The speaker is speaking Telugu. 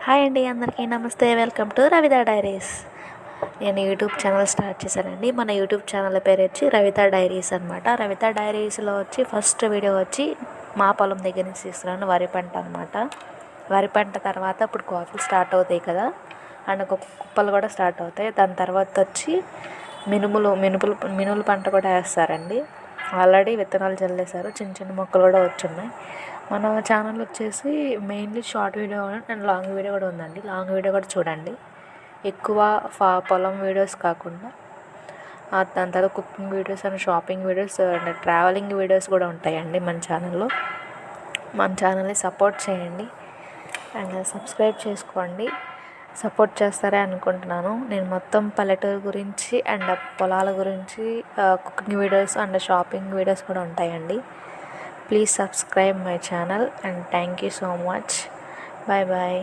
హాయ్ అండి, అందరికీ నమస్తే. Welcome to Ravitha diaries. నేను యూట్యూబ్ ఛానల్ స్టార్ట్ చేశానండి. మన యూట్యూబ్ ఛానల్ పేరు వచ్చి రవిత డైరీస్ అనమాట. రవిత డైరీస్లో వచ్చి ఫస్ట్ వీడియో వచ్చి మా పొలం దగ్గర నుంచి తీస్తున్నాను, వరి పంట అనమాట. వరి పంట తర్వాత ఇప్పుడు కాఫీ స్టార్ట్ అవుతాయి కదా, అండ్ కుప్పలు కూడా స్టార్ట్ అవుతాయి. దాని తర్వాత వచ్చి మినుముల పంట కూడా వేస్తారండి. ఆల్రెడీ విత్తనాలు చల్లేశారు, చిన్న చిన్న మొక్కలు కూడా వచ్చున్నాయి. మన ఛానల్ వచ్చేసి mainly short video and long video కూడా ఉందండి. లాంగ్ వీడియో కూడా చూడండి. ఎక్కువ పొలం వీడియోస్ కాకుండా దాని తర్వాత cooking videos and shopping videos and travelling videos కూడా ఉంటాయండి మన ఛానల్లో. మన ఛానల్ని సపోర్ట్ చేయండి అండ్ సబ్స్క్రైబ్ చేసుకోండి. సపోర్ట్ చేస్తారే అనుకుంటున్నాను. నేను మొత్తం పల్లెటూరు గురించి అండ్ పొలాల గురించి cooking videos and shopping videos కూడా ఉంటాయండి. Please subscribe my channel and thank you so much. Bye bye.